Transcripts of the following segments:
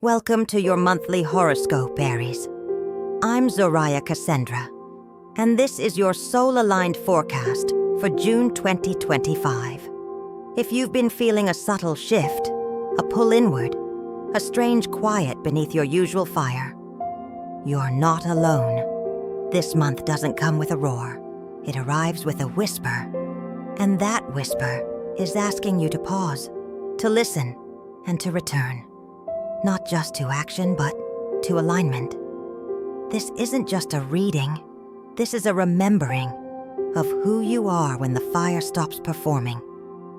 Welcome to your monthly horoscope, Aries. I'm Zorya Cassendra, and this is your soul-aligned forecast for June 2025. If you've been feeling a subtle shift, a pull inward, a strange quiet beneath your usual fire, you're not alone. This month doesn't come with a roar. It arrives with a whisper, and that whisper is asking you to pause, to listen, and to return. Not just to action, but to alignment. This isn't just a reading. This is a remembering of who you are when the fire stops performing,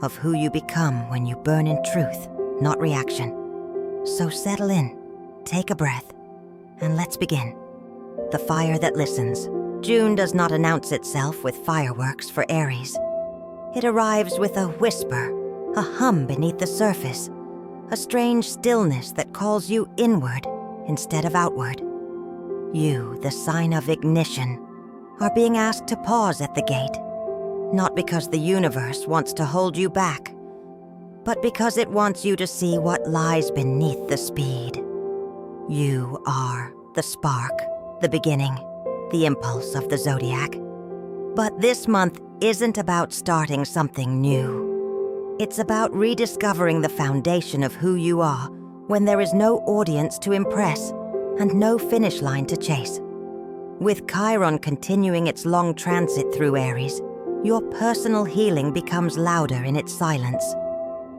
of who you become when you burn in truth, not reaction. So settle in, take a breath, and let's begin. The fire that listens. June does not announce itself with fireworks for Aries. It arrives with a whisper, a hum beneath the surface, a strange stillness that calls you inward instead of outward. You, the sign of ignition, are being asked to pause at the gate, not because the universe wants to hold you back, but because it wants you to see what lies beneath the speed. You are the spark, the beginning, the impulse of the zodiac. But this month isn't about starting something new. It's about rediscovering the foundation of who you are when there is no audience to impress and no finish line to chase. With Chiron continuing its long transit through Aries, your personal healing becomes louder in its silence,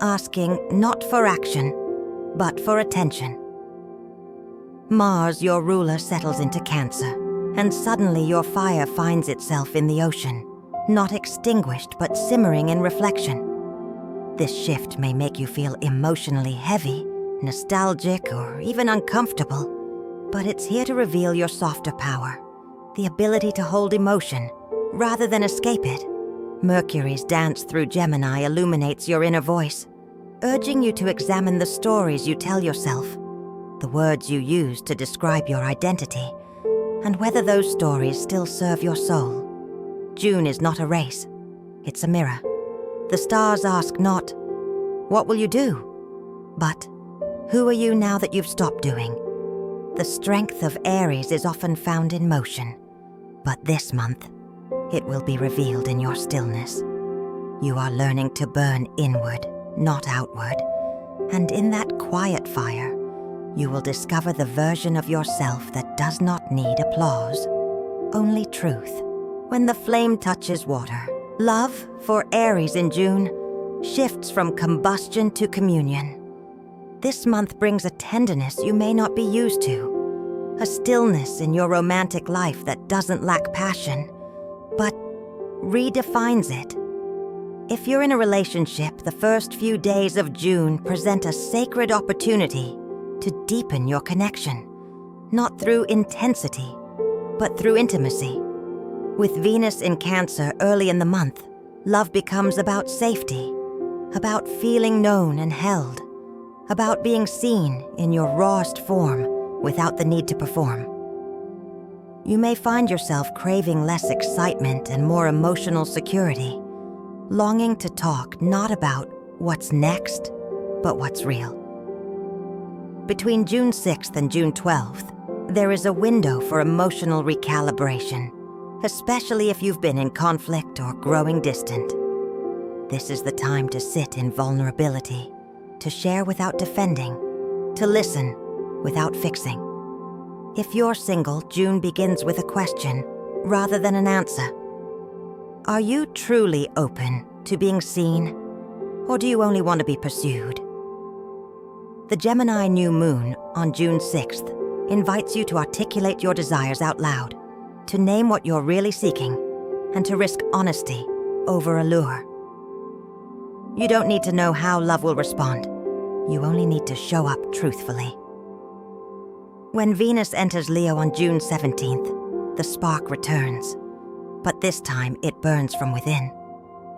asking not for action, but for attention. Mars, your ruler, settles into Cancer, and suddenly your fire finds itself in the ocean, not extinguished but simmering in reflection. This shift may make you feel emotionally heavy, nostalgic, or even uncomfortable, but it's here to reveal your softer power, the ability to hold emotion rather than escape it. Mercury's dance through Gemini illuminates your inner voice, urging you to examine the stories you tell yourself, the words you use to describe your identity, and whether those stories still serve your soul. June is not a race, it's a mirror. The stars ask not, "What will you do?" but, "Who are you now that you've stopped doing?" The strength of Aries is often found in motion, but this month, it will be revealed in your stillness. You are learning to burn inward, not outward, and in that quiet fire, you will discover the version of yourself that does not need applause, only truth. When the flame touches water, love for Aries in June shifts from combustion to communion. This month brings a tenderness you may not be used to, a stillness in your romantic life that doesn't lack passion, but redefines it. If you're in a relationship, the first few days of June present a sacred opportunity to deepen your connection, not through intensity, but through intimacy. With Venus in Cancer early in the month, love becomes about safety, about feeling known and held, about being seen in your rawest form without the need to perform. You may find yourself craving less excitement and more emotional security, longing to talk not about what's next, but what's real. Between June 6th and June 12th, there is a window for emotional recalibration, especially if you've been in conflict or growing distant. This is the time to sit in vulnerability, to share without defending, to listen without fixing. If you're single, June begins with a question rather than an answer. Are you truly open to being seen, or do you only want to be pursued? The Gemini new moon on June 6th invites you to articulate your desires out loud, to name what you're really seeking, and to risk honesty over allure. You don't need to know how love will respond. You only need to show up truthfully. When Venus enters Leo on June 17th, the spark returns, but this time it burns from within.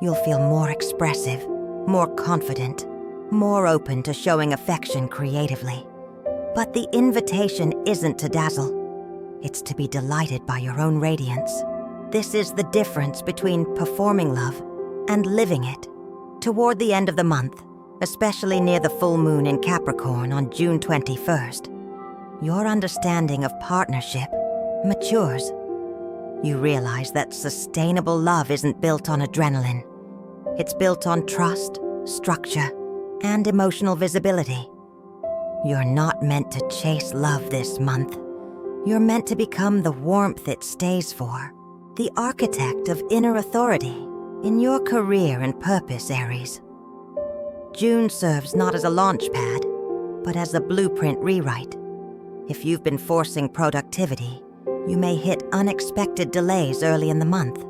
You'll feel more expressive, more confident, more open to showing affection creatively. But the invitation isn't to dazzle. It's to be delighted by your own radiance. This is the difference between performing love and living it. Toward the end of the month, especially near the full moon in Capricorn on June 21st. Your understanding of partnership matures. You realize that sustainable love isn't built on adrenaline. It's built on trust, structure, and emotional visibility. You're not meant to chase love this month. You're meant to become the warmth it stays for, the architect of inner authority in your career and purpose, Aries. June serves not as a launch pad, but as a blueprint rewrite. If you've been forcing productivity, you may hit unexpected delays early in the month,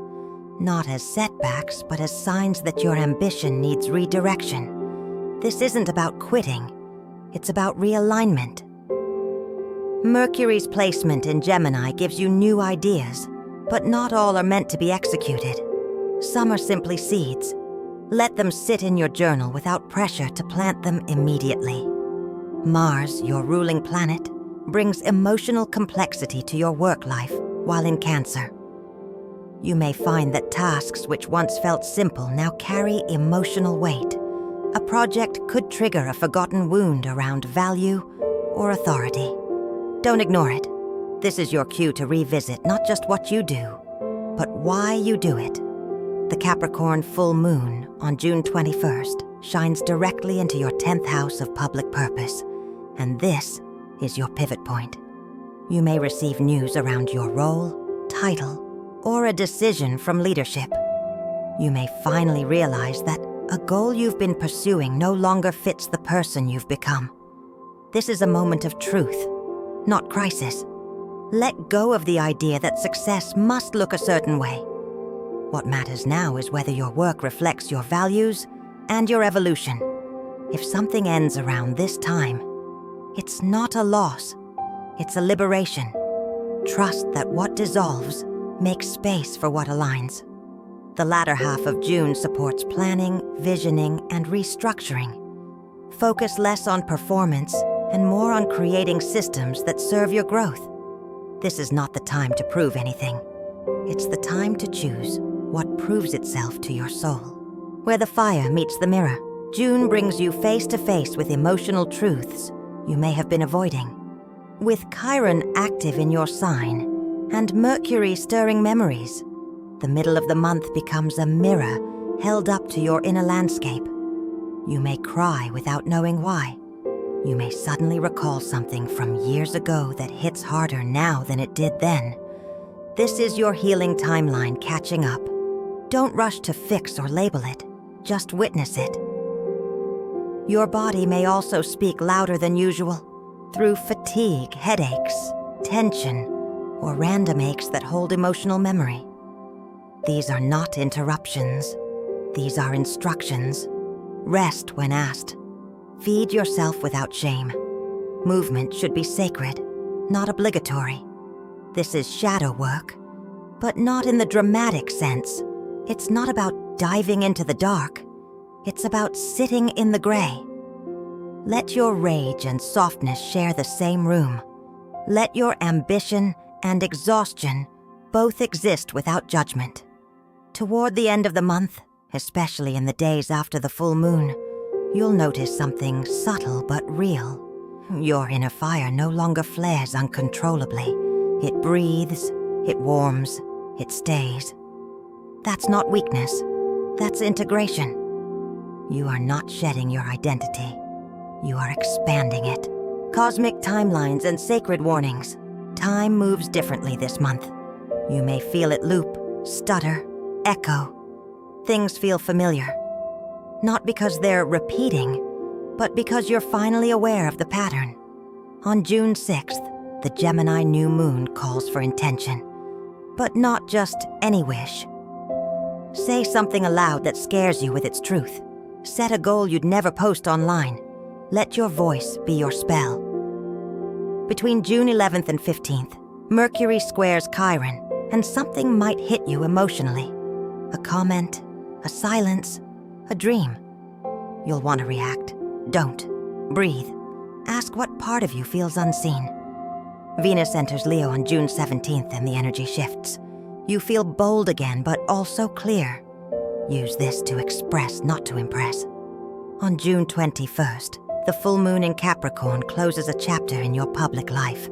not as setbacks, but as signs that your ambition needs redirection. This isn't about quitting, it's about realignment. Mercury's placement in Gemini gives you new ideas, but not all are meant to be executed. Some are simply seeds. Let them sit in your journal without pressure to plant them immediately. Mars, your ruling planet, brings emotional complexity to your work life while in Cancer. You may find that tasks which once felt simple now carry emotional weight. A project could trigger a forgotten wound around value or authority. Don't ignore it. This is your cue to revisit not just what you do, but why you do it. The Capricorn Full Moon on June 21st shines directly into your 10th house of public purpose, and this is your pivot point. You may receive news around your role, title, or a decision from leadership. You may finally realize that a goal you've been pursuing no longer fits the person you've become. This is a moment of truth, not crisis. Let go of the idea that success must look a certain way. What matters now is whether your work reflects your values and your evolution. If something ends around this time, it's not a loss, it's a liberation. Trust that what dissolves makes space for what aligns. The latter half of June supports planning, visioning, and restructuring. Focus less on performance and more on creating systems that serve your growth. This is not the time to prove anything. It's the time to choose what proves itself to your soul. Where the fire meets the mirror, June brings you face to face with emotional truths you may have been avoiding. With Chiron active in your sign and Mercury stirring memories, the middle of the month becomes a mirror held up to your inner landscape. You may cry without knowing why. You may suddenly recall something from years ago that hits harder now than it did then. This is your healing timeline catching up. Don't rush to fix or label it, just witness it. Your body may also speak louder than usual, through fatigue, headaches, tension, or random aches that hold emotional memory. These are not interruptions. These are instructions. Rest when asked. Feed yourself without shame. Movement should be sacred, not obligatory. This is shadow work, but not in the dramatic sense. It's not about diving into the dark. It's about sitting in the gray. Let your rage and softness share the same room. Let your ambition and exhaustion both exist without judgment. Toward the end of the month, especially in the days after the full moon, you'll notice something subtle but real. Your inner fire no longer flares uncontrollably. It breathes, it warms, it stays. That's not weakness. That's integration. You are not shedding your identity. You are expanding it. Cosmic timelines and sacred warnings. Time moves differently this month. You may feel it loop, stutter, echo. Things feel familiar. Not because they're repeating, but because you're finally aware of the pattern. On June 6th, the Gemini new moon calls for intention. But not just any wish. Say something aloud that scares you with its truth. Set a goal you'd never post online. Let your voice be your spell. Between June 11th and 15th, Mercury squares Chiron, and something might hit you emotionally. A comment, a silence, a dream. You'll want to react. Don't. Breathe. Ask what part of you feels unseen. Venus enters Leo on June 17th and the energy shifts. You feel bold again, but also clear. Use this to express, not to impress. On June 21st, the full moon in Capricorn closes a chapter in your public life.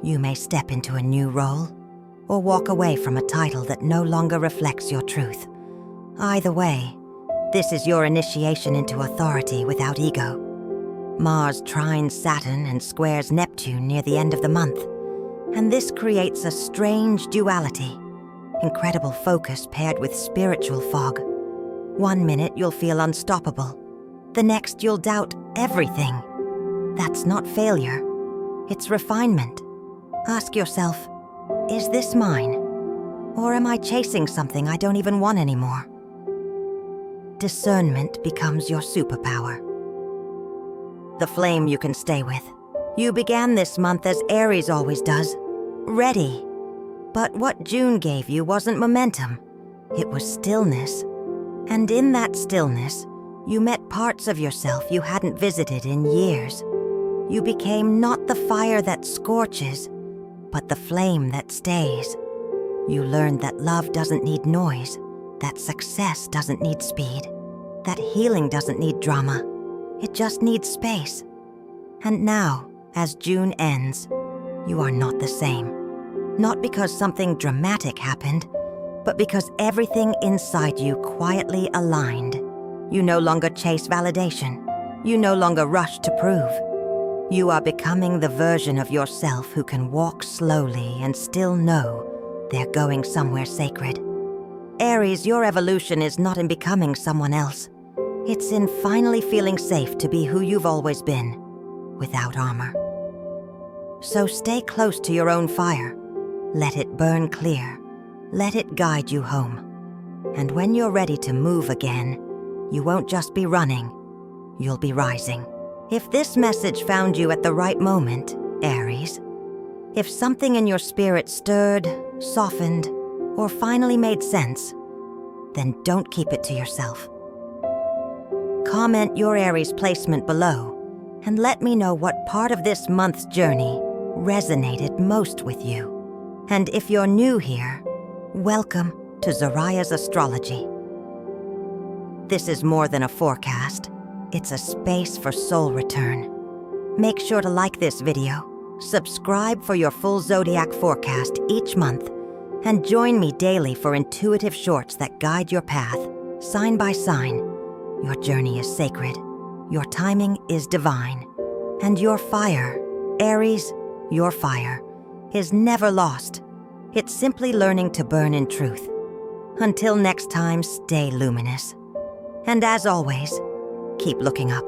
You may step into a new role, or walk away from a title that no longer reflects your truth. Either way, this is your initiation into authority without ego. Mars trines Saturn and squares Neptune near the end of the month, and this creates a strange duality. Incredible focus paired with spiritual fog. One minute you'll feel unstoppable. The next you'll doubt everything. That's not failure. It's refinement. Ask yourself, is this mine? Or am I chasing something I don't even want anymore? Discernment becomes your superpower. The flame you can stay with. You began this month as Aries always does, ready. But what June gave you wasn't momentum. It was stillness. And in that stillness, you met parts of yourself you hadn't visited in years. You became not the fire that scorches, but the flame that stays. You learned that love doesn't need noise, that success doesn't need speed, that healing doesn't need drama. It just needs space. And now, as June ends, you are not the same. Not because something dramatic happened, but because everything inside you quietly aligned. You no longer chase validation. You no longer rush to prove. You are becoming the version of yourself who can walk slowly and still know they're going somewhere sacred. Aries, your evolution is not in becoming someone else. It's in finally feeling safe to be who you've always been, without armor. So stay close to your own fire. Let it burn clear. Let it guide you home. And when you're ready to move again, you won't just be running, you'll be rising. If this message found you at the right moment, Aries, if something in your spirit stirred, softened, or finally made sense, then don't keep it to yourself. Comment your Aries placement below and let me know what part of this month's journey resonated most with you. And if you're new here, welcome to Zorya's Astrology. This is more than a forecast. It's a space for soul return. Make sure to like this video, subscribe for your full zodiac forecast each month, and join me daily for intuitive shorts that guide your path, sign by sign. Your journey is sacred, your timing is divine, and your fire, Aries, your fire, is never lost. It's simply learning to burn in truth. Until next time, stay luminous. And as always, keep looking up.